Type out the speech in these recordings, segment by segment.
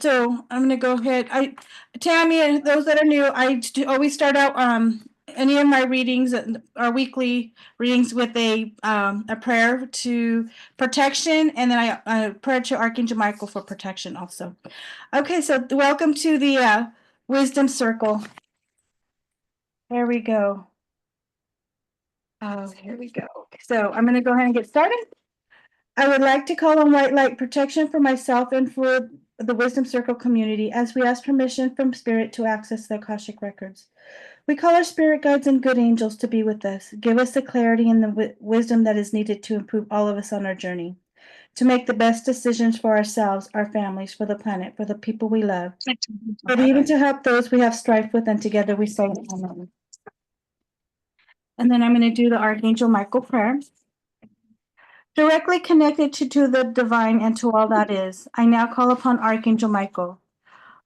So I'm gonna go ahead. Tammy, and those that are new, always start out any of my readings, our weekly readings, with a prayer to protection, and then I prayer to Archangel Michael for protection also. Okay, so welcome to the Wisdom Circle. There we go. Oh, here we go. So I'm gonna go ahead and get started. I would like to call on white light protection for myself and for the Wisdom Circle community as we ask permission from Spirit to access the Akashic records. We call our spirit guides and good angels to be with us. Give us the clarity and the wisdom that is needed to improve all of us on our journey, to make the best decisions for ourselves, our families, for the planet, for the people we love, but even to help those we have strife with, and together we say amen. And then I'm going to do the Archangel Michael prayer. Directly connected to the divine and to all that is, I now call upon Archangel Michael.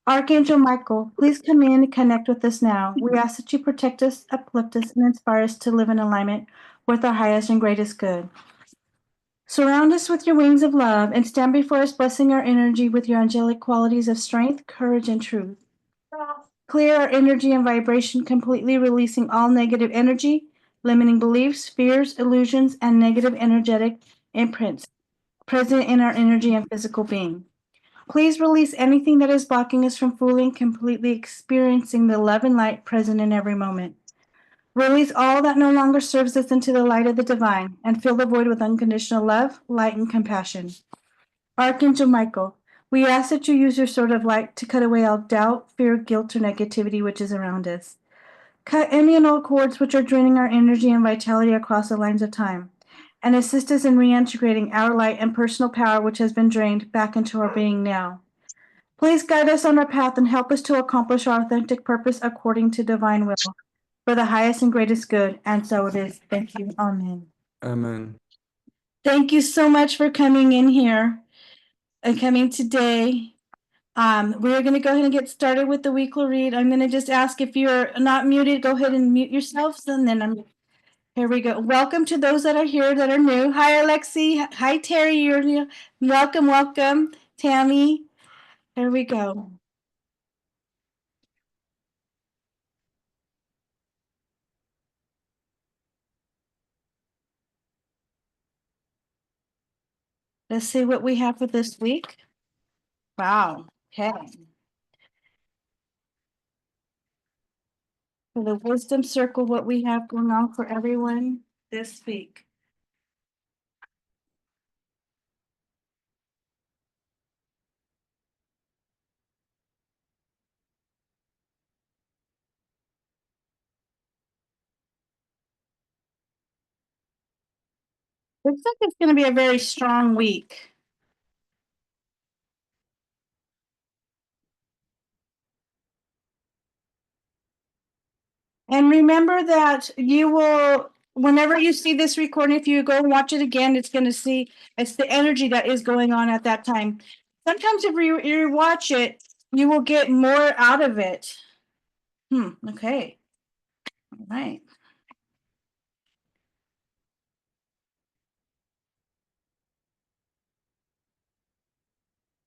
Archangel Michael, please come in and connect with us now. We ask that you protect us, uplift us, and inspire us to live in alignment with our highest and greatest good. Surround us with your wings of love and stand before us, blessing our energy with your angelic qualities of strength, courage, and truth. Clear our energy and vibration, completely releasing all negative energy, limiting beliefs, fears, illusions, and negative energetic imprints present in our energy and physical being. Please release anything that is blocking us from fully and completely experiencing the love and light present in every moment. Release all that no longer serves us into the light of the divine and fill the void with unconditional love, light, and compassion. Archangel Michael, we ask that you use your sword of light to cut away all doubt, fear, guilt, or negativity which is around us. Cut any and all cords which are draining our energy and vitality across the lines of time, and assist us in reintegrating our light and personal power which has been drained back into our being now. Please guide us on our path and help us to accomplish our authentic purpose according to divine will, for the highest and greatest good, and so it is. Thank you. Amen. Amen. Thank you so much for coming in here and coming today. We're going to go ahead and get started with the weekly read. I'm going to just ask if you're not muted, go ahead and mute yourselves, and then here we go. Welcome to those that are here that are new. Hi, Alexi. Hi, Terry. You're new. Welcome, welcome, Tammy. Here we go. Let's see what we have for this week. Wow. Okay. For the Wisdom Circle, what we have going on for everyone this week. Looks like it's going to be a very strong week. And remember that you will, whenever you see this recording, if you go and watch it again, it's going to see it's the energy that is going on at that time. Sometimes if you watch it, you will get more out of it. Okay. All right.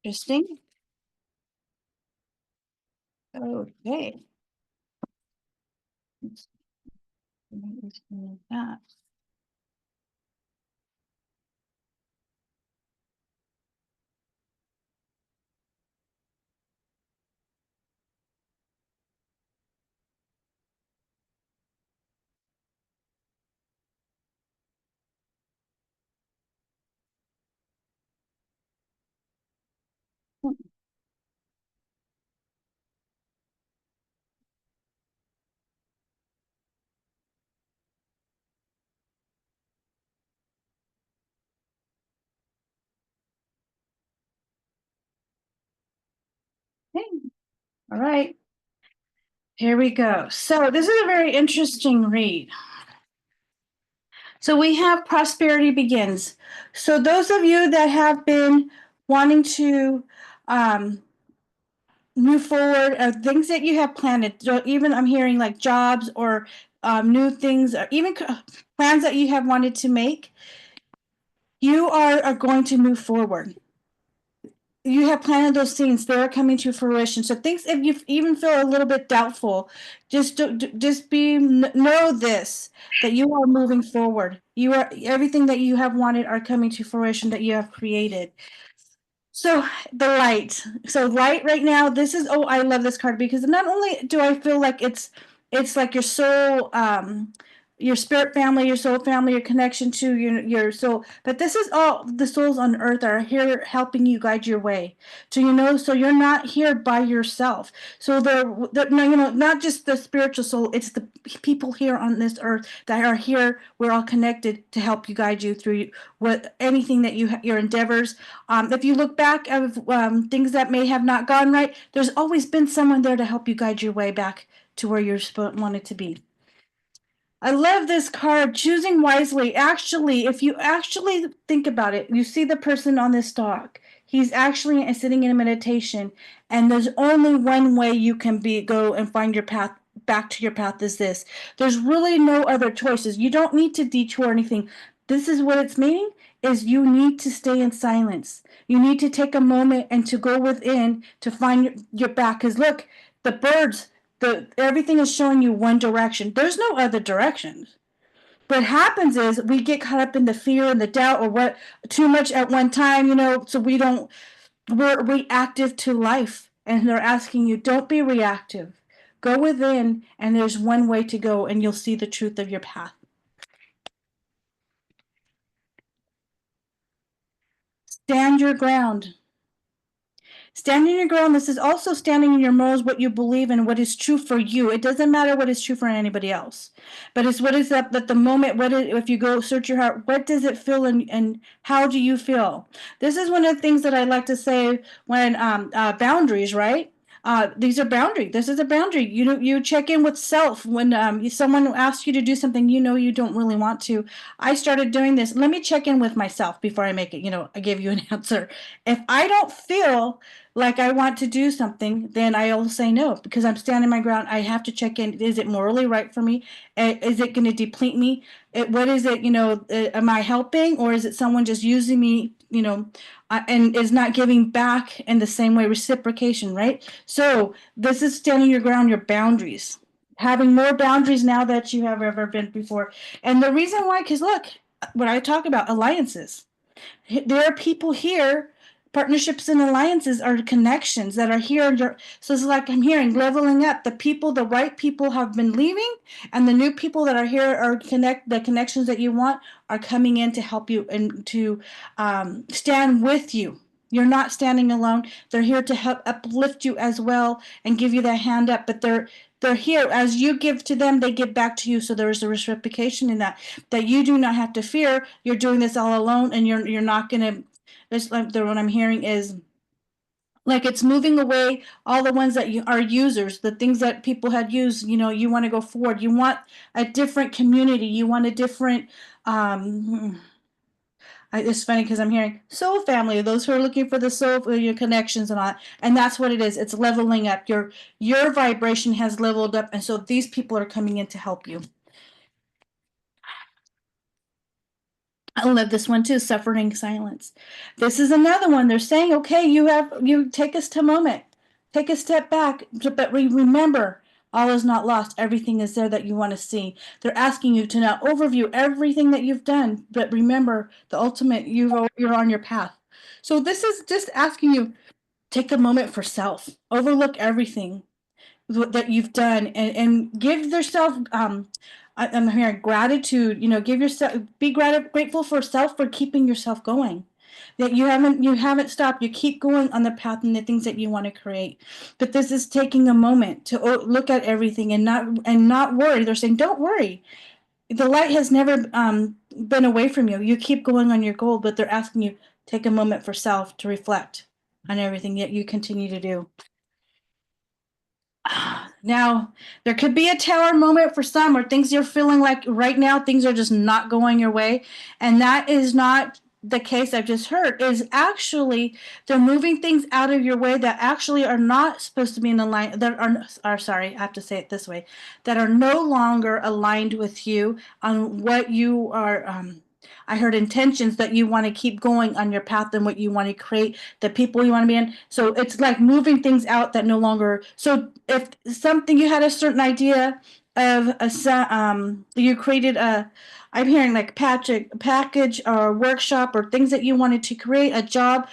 Interesting. Okay. That. Okay. All right. Here we go. So this is a very interesting read. So we have Prosperity Begins. So those of you that have been wanting to move forward, things that you have planned, so even I'm hearing like jobs or new things, or even plans that you have wanted to make, you are going to move forward. you have planted those things, they're coming to fruition. So things, if you even feel a little bit doubtful, just know this, that you are moving forward. You are, everything that you have wanted are coming to fruition, that you have created. So the light. So light right now, this is, oh, I love this card because not only do I feel like it's like your spirit family, your soul family, your connection to your soul, but this is all the souls on earth are here helping you guide your way. So so you're not here by yourself. So no, not just the spiritual soul, it's the people here on this earth that are here. We're all connected to help you guide you through what anything that your endeavors. If you look back of things that may have not gone right, there's always been someone there to help you guide your way back to where you're wanted to be. I love this card, choosing wisely. Actually, if you actually think about it, you see the person on this dock. He's actually sitting in a meditation, and there's only one way you can go and find your path back to your path is this. There's really no other choices. You don't need to detour anything. This is what it's meaning is you need to stay in silence. You need to take a moment and to go within to find your back. Because look, the birds, everything is showing you one direction. There's no other directions. What happens is we get caught up in the fear and the doubt or what too much at one time, so we're reactive to life. And they're asking you, don't be reactive. Go within, and there's one way to go, and you'll see the truth of your path. Stand your ground. Standing your ground, this is also standing in your morals, what you believe in, what is true for you. It doesn't matter what is true for anybody else. But it's what is that at the moment, if you go search your heart, what does it feel and how do you feel? This is one of the things that I like to say when boundaries, right? These are boundaries. This is a boundary. You check in with self when someone asks you to do something you don't really want to. I started doing this. Let me check in with myself before I make it. I give you an answer. If I don't feel like I want to do something, then I'll say no because I'm standing my ground. I have to check in. Is it morally right for me? Is it going to deplete me? What is it? Am I helping or is it someone just using me? And is not giving back in the same way, reciprocation, right? So this is standing your ground, your boundaries, having more boundaries now that you have ever been before. And the reason why, because look, when I talk about alliances, there are people here. Partnerships and alliances are connections that are here. So it's like I'm hearing leveling up. The right people have been leaving, and the new people that are here are the connections that you want are coming in to help you and to stand with you. You're not standing alone. They're here to help uplift you as well and give you that hand up. But they're here as you give to them, they give back to you. So there is a reciprocation in that you do not have to fear. You're doing this all alone, and you're not going to. It's like what I'm hearing is like it's moving away all the ones that are users, the things that people had used. You want to go forward. You want a different community. You want a different. It's funny because I'm hearing soul family, those who are looking for the soul for your connections and all that. And that's what it is. It's leveling up. Your vibration has leveled up, and so these people are coming in to help you. I love this one too, suffering silence. This is another one. They're saying, okay, you take us to a moment, take a step back, but remember, all is not lost. Everything is there that you want to see. They're asking you to now overview everything that you've done, but remember the ultimate, you're on your path. So this is just asking you, take a moment for self, overlook everything that you've done and give yourself I'm hearing gratitude, give yourself be grateful for self for keeping yourself going, that you haven't stopped, you keep going on the path and the things that you want to create. But this is taking a moment to look at everything and not worry. They're saying don't worry, the light has never been away from you. You keep going on your goal, but they're asking you take a moment for self to reflect on everything that you continue to do. Now, there could be a tower moment for some, or things you're feeling like right now things are just not going your way, and that is not the case. I've just heard is actually they're moving things out of your way that actually are not supposed to be in line, that are sorry, I have to say it this way, that are no longer aligned with you on what you are I heard intentions that you want to keep going on your path and what you want to create, the people you want to be in. So it's like moving things out that no longer. So if something you had a certain idea of you created a, I'm hearing like package or workshop or things that you wanted to create, a job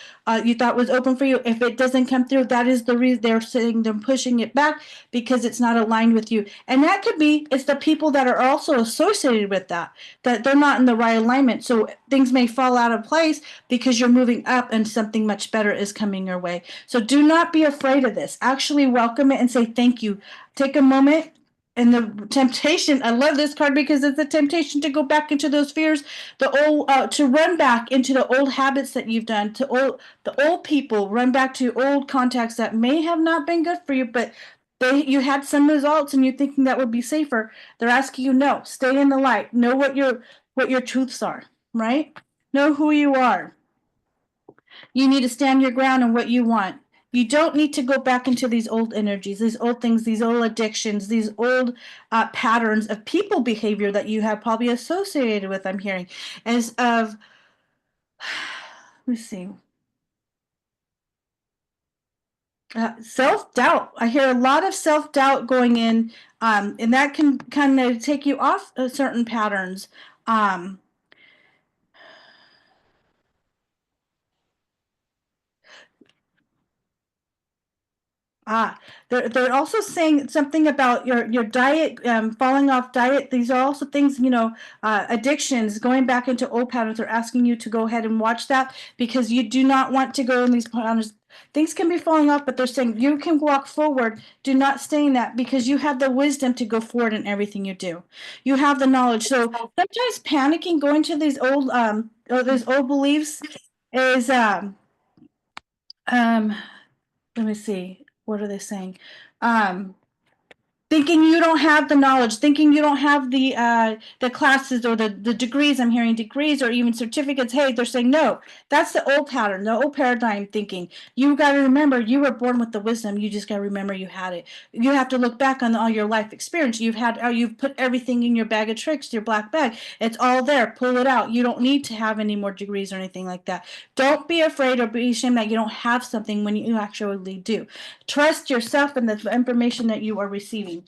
you thought was open for you. If it doesn't come through, that is the reason they're saying they're pushing it back, because it's not aligned with you. And that could be it's the people that are also associated with that they're not in the right alignment. So things may fall out of place because you're moving up and something much better is coming your way. So do not be afraid of this. Actually welcome it and say thank you. Take a moment. And the temptation, I love this card because it's the temptation to go back into those fears, the old, to run back into the old habits that you've done, the old people, run back to old contacts that may have not been good for you, but you had some results and you're thinking that would be safer. They're asking you, no, stay in the light. Know what your truths are, right? Know who you are. You need to stand your ground on what you want. You don't need to go back into these old energies, these old things, these old addictions, these old patterns of people behavior that you have probably associated with. I'm hearing as of, let's see, self-doubt. I hear a lot of self-doubt going in, and that can kind of take you off certain patterns. Um, they're also saying something about your diet, falling off diet. These are also things, addictions, going back into old patterns. They're asking you to go ahead and watch that because you do not want to go in these patterns. Things can be falling off, but they're saying you can walk forward. Do not stay in that because you have the wisdom to go forward in everything you do. You have the knowledge. So sometimes panicking, going to these old or these old beliefs is um let me see, what are they saying? Um, thinking you don't have the knowledge, thinking you don't have the classes or the degrees. I'm hearing degrees or even certificates. Hey, they're saying no. That's the old pattern, the old paradigm thinking. You got to remember you were born with the wisdom. You just got to remember you had it. You have to look back on all your life experience. You've put everything in your bag of tricks, your black bag. It's all there. Pull it out. You don't need to have any more degrees or anything like that. Don't be afraid or be ashamed that you don't have something when you actually do. Trust yourself and the information that you are receiving.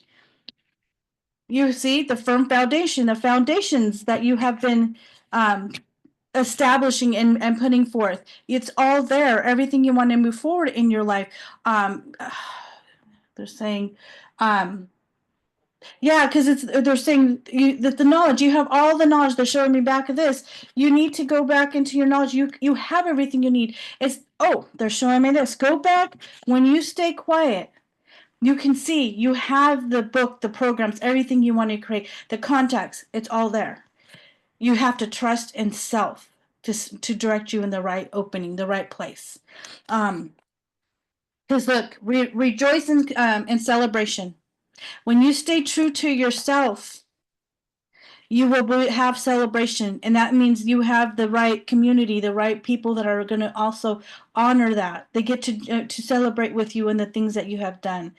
You see the firm foundation, the foundations that you have been um, establishing and putting forth. It's all there. Everything you want to move forward in your life. Um, they're saying, um, yeah, because they're saying that the knowledge you have all the knowledge. They're showing me back of this. You need to go back into your knowledge. You have everything you need. They're showing me this. Go back when you stay quiet. You can see you have the book, the programs, everything you want to create, the contacts, it's all there. You have to trust in self to direct you in the right opening, the right place. Because look, rejoice in celebration. When you stay true to yourself, you will have celebration, and that means you have the right community, the right people that are going to also honor that. They get to celebrate with you in the things that you have done.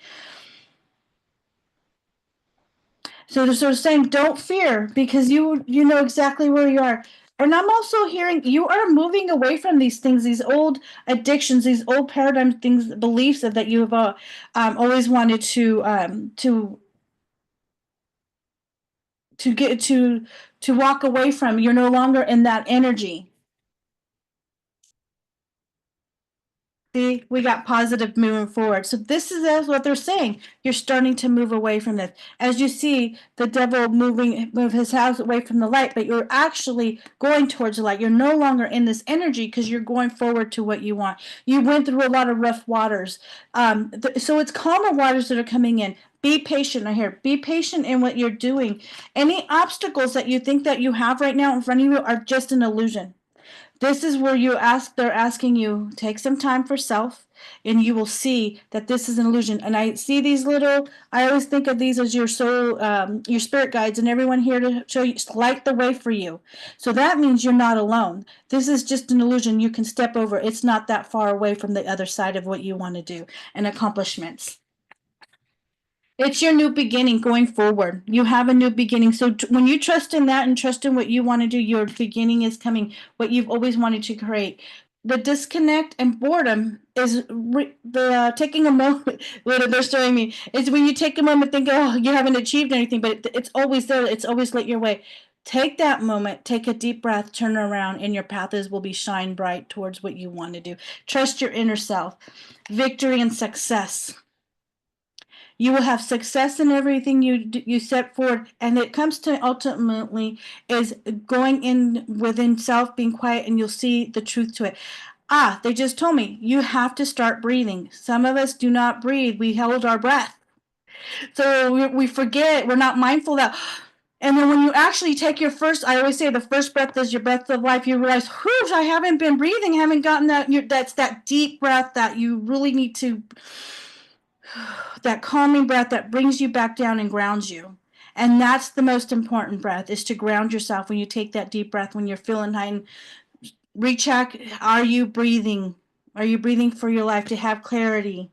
So they're sort of saying, don't fear because you know exactly where you are. And I'm also hearing you are moving away from these things, these old addictions, these old paradigm things, beliefs that you have always wanted to get to walk away from. You're no longer in that energy. See, we got positive moving forward. So this is what they're saying. You're starting to move away from this. As you see the devil move his house away from the light, but you're actually going towards the light. You're no longer in this energy because you're going forward to what you want. You went through a lot of rough waters. So it's calmer waters that are coming in. Be patient. I hear. Be patient in what you're doing. Any obstacles that you think that you have right now in front of you are just an illusion. This is where they're asking you, take some time for self, and you will see that this is an illusion. And I see I always think of these as your soul, your spirit guides, and everyone here to show you, light the way for you. So that means you're not alone. This is just an illusion you can step over. It's not that far away from the other side of what you want to do and accomplishments. It's your new beginning going forward. You have a new beginning. So when you trust in that and trust in what you want to do, your beginning is coming, what you've always wanted to create. The disconnect and boredom is the taking a moment. What they're showing me is when you take a moment, think, oh, you haven't achieved anything, but it's always there. It's always lit your way. Take that moment, take a deep breath, turn around, and your path will be shine bright towards what you want to do. Trust your inner self. Victory and success. You will have success in everything you set forward, and it comes to ultimately is going in within self, being quiet, and you'll see the truth to it. Ah, they just told me you have to start breathing. Some of us do not breathe. We held our breath. So we forget, we're not mindful that. And then when you actually take your first, I always say the first breath is your breath of life. You realize, whoosh, I haven't been breathing, haven't gotten that. That's that deep breath that you really need to, that calming breath that brings you back down and grounds you. And that's the most important breath, is to ground yourself when you take that deep breath, when you're feeling high. And recheck, are you breathing? Are you breathing for your life to have clarity?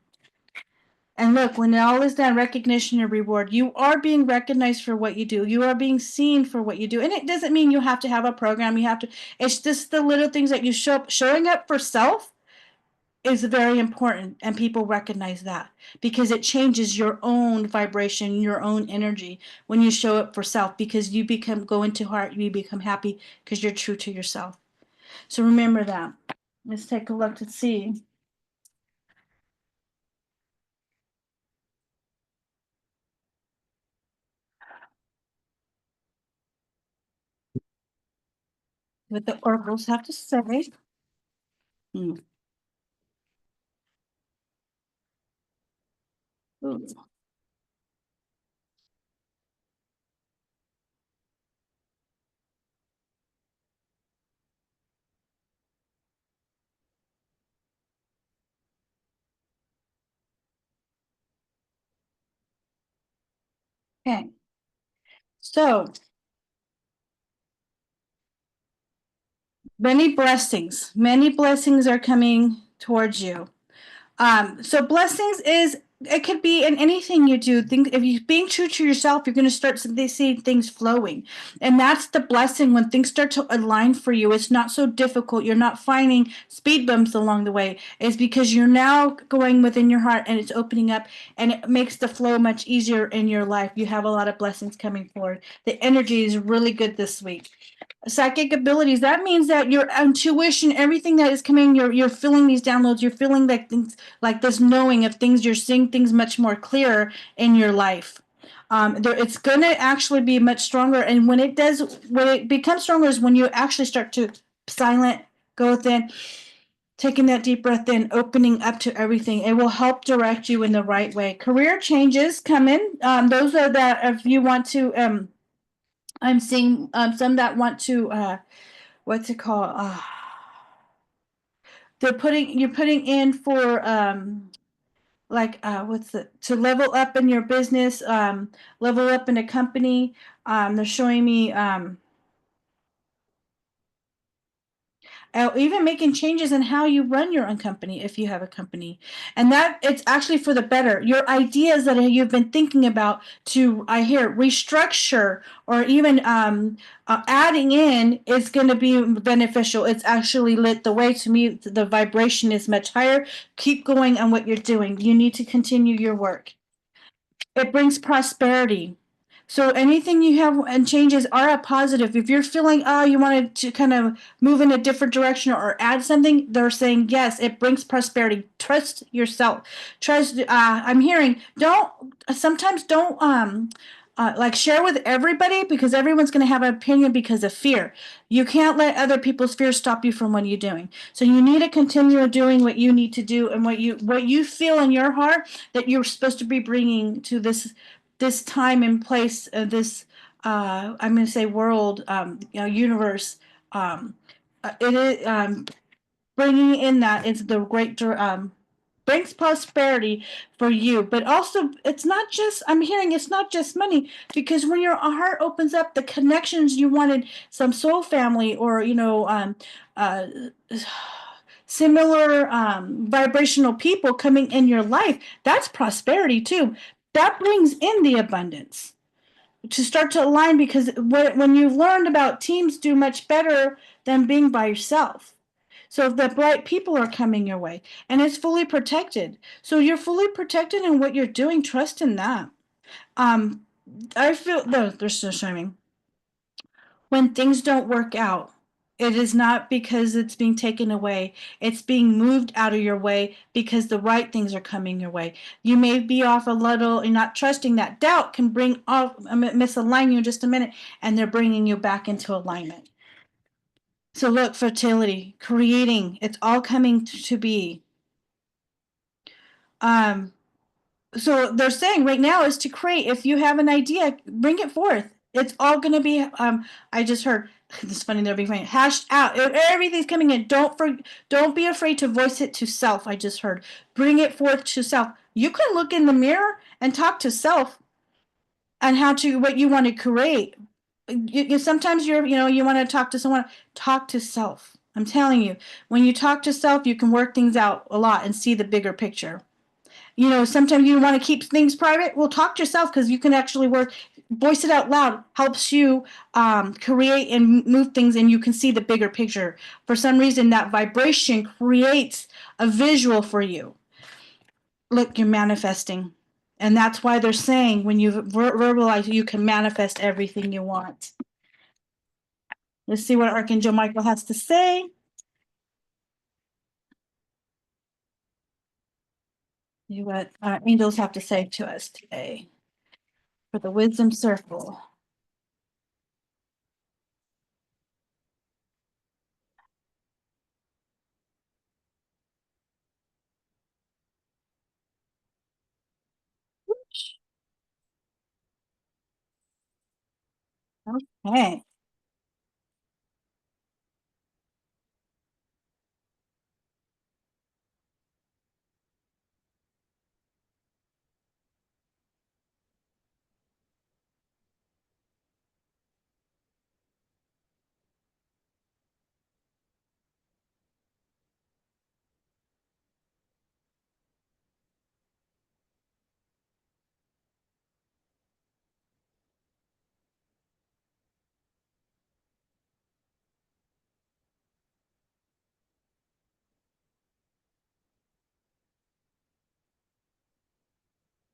And look, when all is done, recognition and reward. You are being recognized for what you do. You are being seen for what you do. And it doesn't mean you have to have a program. You have to, it's just the little things that you show up. Showing up for self is very important, and people recognize that because it changes your own vibration, your own energy when you show up for self, because you become go into heart, you become happy because you're true to yourself. So remember that. Let's take a look to see what the oracles have to say. Hmm. Ooh. Okay, so many blessings are coming towards you. So blessings is, it could be in anything you do. Think, if you being true to yourself, you're going to start seeing things flowing, and that's the blessing. When things start to align for you, it's not so difficult. You're not finding speed bumps along the way. It's because you're now going within your heart, and it's opening up, and it makes the flow much easier in your life. You have a lot of blessings coming forward. The energy is really good this week. Psychic abilities, that means that your intuition, everything that is coming, you're feeling these downloads, you're feeling like things, like this knowing of things, you're seeing things much more clear in your life. It's going to actually be much stronger, and when it does, when it becomes stronger is when you actually start to silent, go within, taking that deep breath in, opening up to everything. It will help direct you in the right way. Career changes come in. Those are that, if you want to, I'm seeing some that want to what's it called? They're putting, you're putting in for like what's it, to level up in your business, level up in a company. They're showing me even making changes in how you run your own company if you have a company, and that it's actually for the better. Your ideas that you've been thinking about to, I hear, restructure or even adding in is going to be beneficial. It's actually lit the way. To me, the vibration is much higher. Keep going on what you're doing. You need to continue your work. It brings prosperity. So anything you have and changes are a positive. If you're feeling, oh, you wanted to kind of move in a different direction or add something, they're saying yes, it brings prosperity. Trust yourself. Trust. I'm hearing, don't, sometimes don't like share with everybody, because everyone's going to have an opinion because of fear. You can't let other people's fear stop you from what you're doing. So you need to continue doing what you need to do, and what you feel in your heart that you're supposed to be bringing to this time and place, this I'm going to say world, universe. It is bringing in that it's the great brings prosperity for you, but also it's not just, I'm hearing it's not just money, because when your heart opens up, the connections you wanted, some soul family, or uh, similar vibrational people coming in your life, that's prosperity too. that brings in the abundance to start to align, because when you've learned about teams do much better than being by yourself. So if the bright people are coming your way and it's fully protected, so you're fully protected in what you're doing, trust in that. um I feel no, they're still shining. When things don't work out, it is not because it's being taken away. It's being moved out of your way because the right things are coming your way. You may be off a little and not trusting. That doubt can bring off, misalign you in just a minute, and they're bringing you back into alignment. So look, fertility, creating, it's all coming to be. Um, so they're saying right now is to create. If you have an idea, bring it forth. It's all going to be. I just heard this funny. They're being funny. Hashed out. Everything's coming in. Don't be afraid to voice it to self. I just heard. Bring it forth to self. You can look in the mirror and talk to self on how to what you want to create. Sometimes you want to talk to someone. Talk to self. I'm telling you, when you talk to self, you can work things out a lot and see the bigger picture. Sometimes you want to keep things private. Well, talk to yourself, because you can actually work. Voice it out loud helps you create and move things, and you can see the bigger picture. For some reason, that vibration creates a visual for you. Look, you're manifesting. And that's why they're saying when you verbalize, you can manifest everything you want. Let's see what Archangel Michael has to say. See what angels have to say to us today for the wisdom circle. Okay.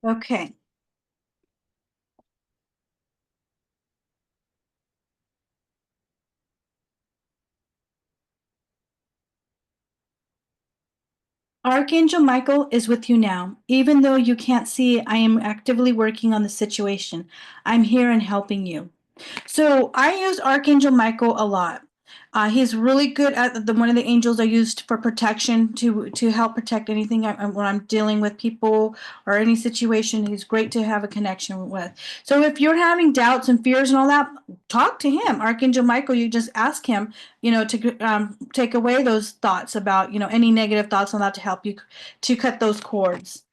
Okay. Archangel Michael is with you now. Even though you can't see, I am actively working on the situation. I'm here and helping you. So I use Archangel Michael a lot. He's really good at the one of the angels I used for protection to help protect anything when I'm dealing with people or any situation. He's great to have a connection with. So if you're having doubts and fears and all that, talk to him, Archangel Michael. You just ask him, to take away those thoughts about any negative thoughts on that, to help you to cut those cords.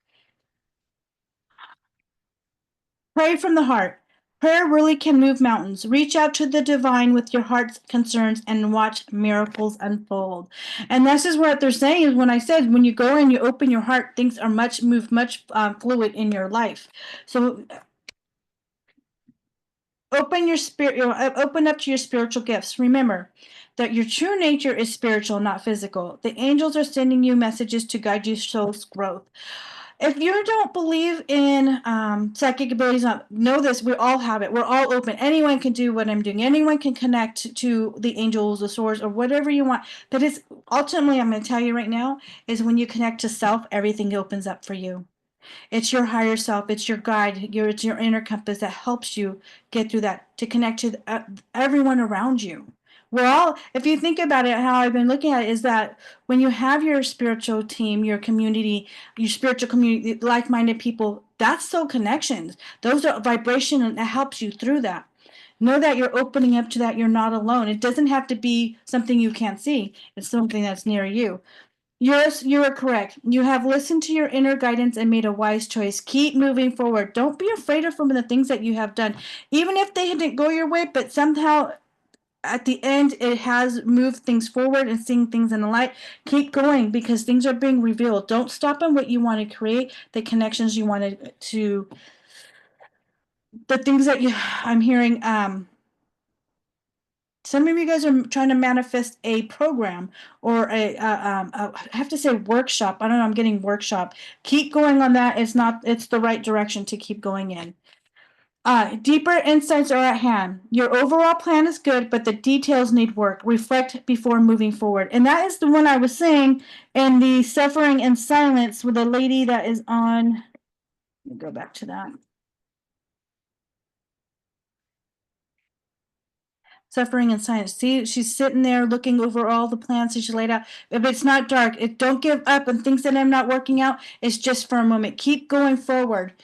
Pray from the heart. Prayer really can move mountains. Reach out to the divine with your heart's concerns and watch miracles unfold. And this is what they're saying is when I said, when you go and you open your heart, things are much fluid in your life. So open your spirit, open up to your spiritual gifts. Remember that your true nature is spiritual, not physical. The angels are sending you messages to guide you soul's growth. If you don't believe in psychic abilities, know this: we all have it. We're all open. Anyone can do what I'm doing. Anyone can connect to the angels, the source, or whatever you want. But it's ultimately, I'm going to tell you right now, is when you connect to self, everything opens up for you. It's your higher self. It's your guide. It's your inner compass that helps you get through that, to connect to everyone around you. We're all, if you think about it, how I've been looking at it is that when you have your spiritual team, your community, your spiritual community, like-minded people, that's soul connections. Those are vibration, and it helps you through that. Know that you're opening up to that. You're not alone. It doesn't have to be something you can't see. It's something that's near you. Yes, you are correct. You have listened to your inner guidance and made a wise choice. Keep moving forward. Don't be afraid of from the things that you have done, even if they didn't go your way, but somehow at the end, it has moved things forward and seeing things in the light. Keep going because things are being revealed. Don't stop on what you want to create, the connections you wanted to, the things that I'm hearing. Some of you guys are trying to manifest a program or I have to say workshop. I don't know. I'm getting workshop. Keep going on that. It's the right direction to keep going in. Deeper insights are at hand. Your overall plan is good, but the details need work. Reflect before moving forward. And that is the one I was saying in the suffering and silence with the lady that is on. Let me go back to that. Suffering and silence. See, she's sitting there looking over all the plans that she laid out. If it's not dark, don't give up on things that are not working out. It's just for a moment. Keep going forward.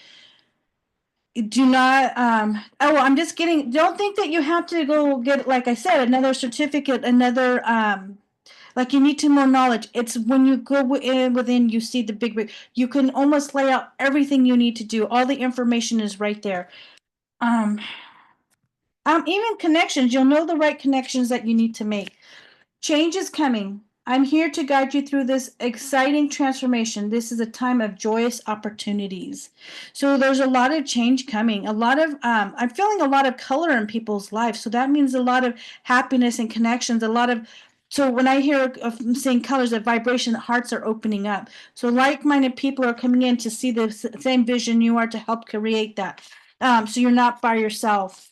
Do not I'm just getting, don't think that you have to go get, like I said, another certificate, another like you need to more knowledge. It's when you go in within, you see the big, you can almost lay out everything you need to do. All the information is right there. um Even connections, you'll know the right connections that you need to make. Change is coming. I'm here to guide you through this exciting transformation. This is a time of joyous opportunities. So there's a lot of change coming. A lot of I'm feeling a lot of color in people's lives. So that means a lot of happiness and connections. A lot of, so when I hear of seeing colors, of vibration, hearts are opening up. So like-minded people are coming in to see the same vision you are to help create that. So you're not by yourself.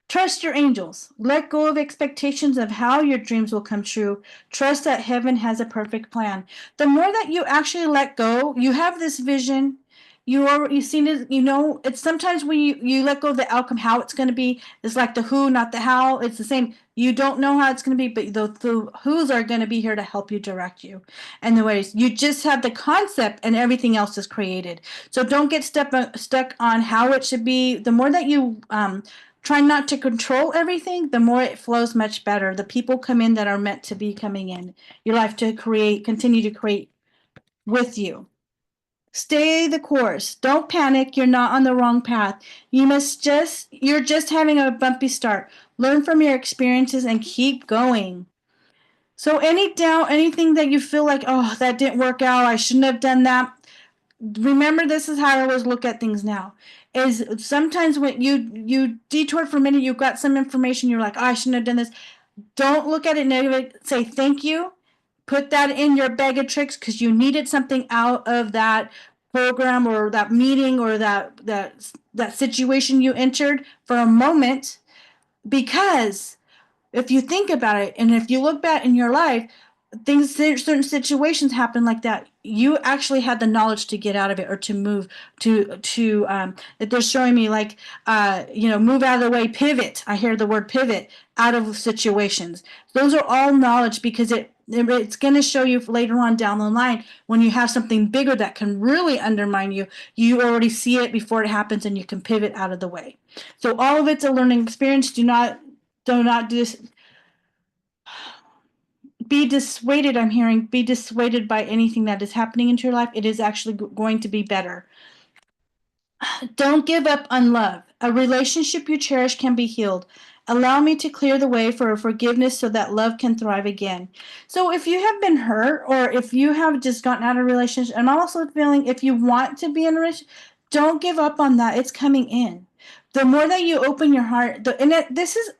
Trust your angels. Let go of expectations of how your dreams will come true. Trust that heaven has a perfect plan. The more that you actually let go, you have this vision. You've seen it, it's sometimes when you let go of the outcome, how it's going to be. It's like the who, not the how. It's the same. You don't know how it's going to be, but the who's are going to be here to help you, direct you. And the ways, you just have the concept and everything else is created. So don't get stuck on how it should be. The more that you try not to control everything, the more it flows much better. The people come in that are meant to be coming in your life to continue to create with you. Stay the course. Don't panic. You're not on the wrong path. You're just having a bumpy start. Learn from your experiences and keep going. So any doubt, anything that you feel like, oh, that didn't work out, I shouldn't have done that, remember, this is how I always look at things now. Is sometimes when you detour for a minute, you've got some information, you're like, oh, I shouldn't have done this. Don't look at it negatively. Say thank you. Put that in your bag of tricks because you needed something out of that program or that meeting or that situation you entered for a moment. Because if you think about it, and if you look back in your life, certain situations happen like that, you actually had the knowledge to get out of it or to move that they're showing me, like move out of the way, pivot. I hear the word pivot out of situations. Those are all knowledge because it's going to show you later on down the line when you have something bigger that can really undermine you. You already see it before it happens and you can pivot out of the way. So all of it's a learning experience. Do not be dissuaded. I'm hearing be dissuaded by anything that is happening into your life. It is actually going to be better. Don't give up on love. A relationship you cherish can be healed. Allow me to clear the way for forgiveness so that love can thrive again. So if you have been hurt or if you have just gotten out of a relationship, and I'm also feeling if you want to be in a relationship, don't give up on that. It's coming in. The more that you open your heart, this is,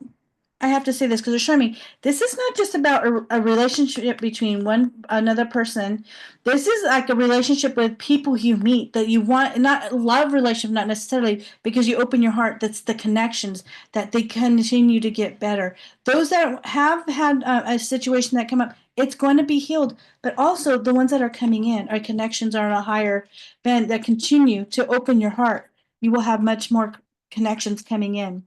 I have to say this because they're showing me this is not just about a relationship between another person. This is like a relationship with people you meet that you want, not love relationship, not necessarily because you open your heart. That's the connections that they continue to get better. Those that have had a situation that come up, it's going to be healed. But also the ones that are coming in, our connections are on a higher band that continue to open your heart. You will have much more connections coming in.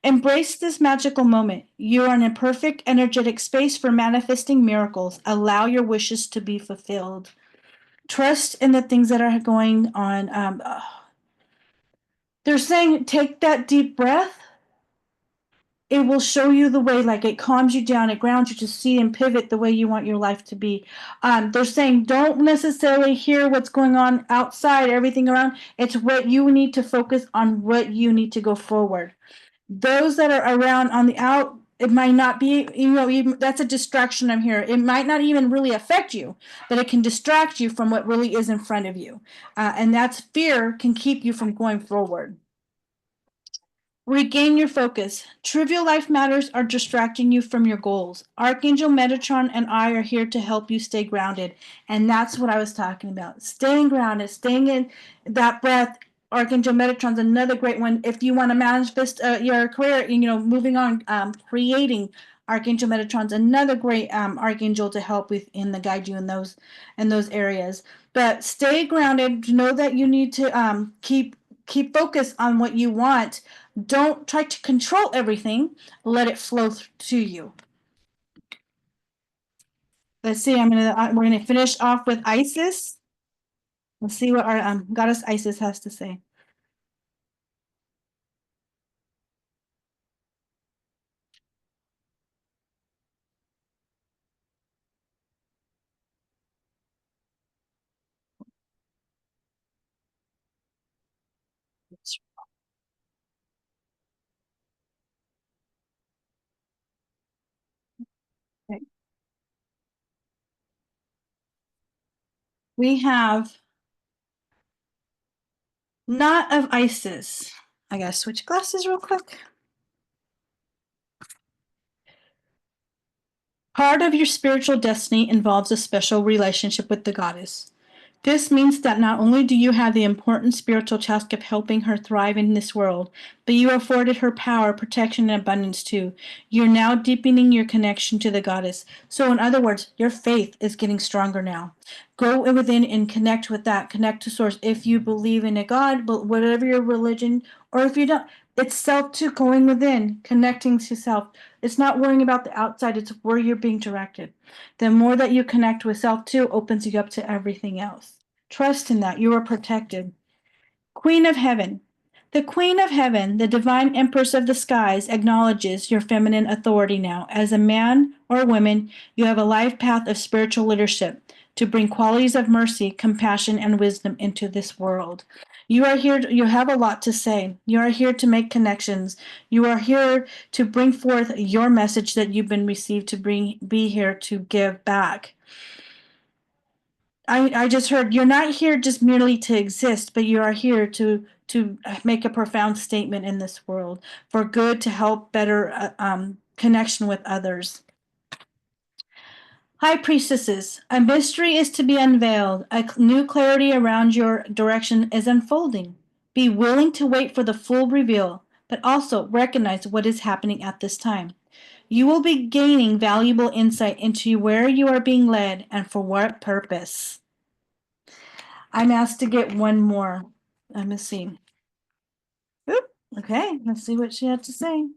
Embrace this magical moment. You are in a perfect energetic space for manifesting miracles. Allow your wishes to be fulfilled. Trust in the things that are going on. They're saying take that deep breath. It will show you the way, like it calms you down, it grounds you to see and pivot the way you want your life to be. They're saying don't necessarily hear what's going on outside, everything around. It's what you need to focus on, what you need to go forward. Those that are around on the out, it might not be, even, that's a distraction. I'm here. It might not even really affect you, but it can distract you from what really is in front of you. And that's fear can keep you from going forward. Regain your focus. Trivial life matters are distracting you from your goals. Archangel Metatron and I are here to help you stay grounded. And that's what I was talking about. Staying grounded, staying in that breath. Archangel Metatron's another great one. If you want to manifest your career, moving on, creating. Archangel Metatron's another great archangel to help with in the guide you in those areas. But stay grounded. Know that you need to keep focus on what you want. Don't try to control everything. Let it flow to you. Let's see. We're gonna finish off with Isis. Let's see what our goddess Isis has to say. Okay. We have Knot of Isis. I gotta switch glasses real quick. Part of your spiritual destiny involves a special relationship with the goddess. This means that not only do you have the important spiritual task of helping her thrive in this world, but you afforded her power, protection, and abundance too. You're now deepening your connection to the goddess. So, in other words, your faith is getting stronger now. Go within and connect with that. Connect to source. If you believe in a God, but whatever your religion, or if you don't, it's self too, going within, connecting to self. It's not worrying about the outside, it's where you're being directed. The more that you connect with self too opens you up to everything else. Trust in that you are protected. Queen of Heaven. The Queen of Heaven, the divine empress of the skies, acknowledges your feminine authority now. As a man or woman, you have a life path of spiritual leadership to bring qualities of mercy, compassion, and wisdom into this world. You are here, you have a lot to say. You are here to make connections. You are here to bring forth your message that you've been received to be here to give back. I just heard you're not here just merely to exist, but you are here to make a profound statement in this world for good, to help better connection with others. High priestesses, a mystery is to be unveiled. A new clarity around your direction is unfolding. Be willing to wait for the full reveal, but also recognize what is happening at this time. You will be gaining valuable insight into where you are being led and for what purpose. I'm asked to get one more. Let me see. Oop, okay, let's see what she had to say.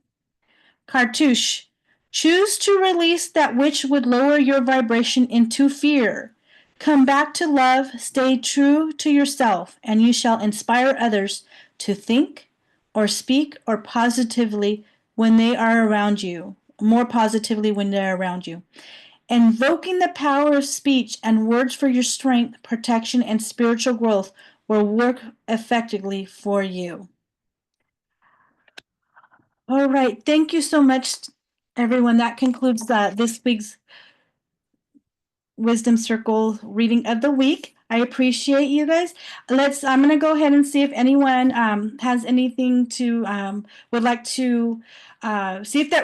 Cartouche. Choose to release that which would lower your vibration into fear. Come back to love, stay true to yourself, and you shall inspire others to think or speak or positively when they are around you, more positively when they're around you. Invoking the power of speech and words for your strength, protection, and spiritual growth will work effectively for you. All right. Thank you so much, everyone. That concludes this week's Wisdom Circle reading of the week. I appreciate you guys. I'm going to go ahead and see if anyone has anything to, would like to see if that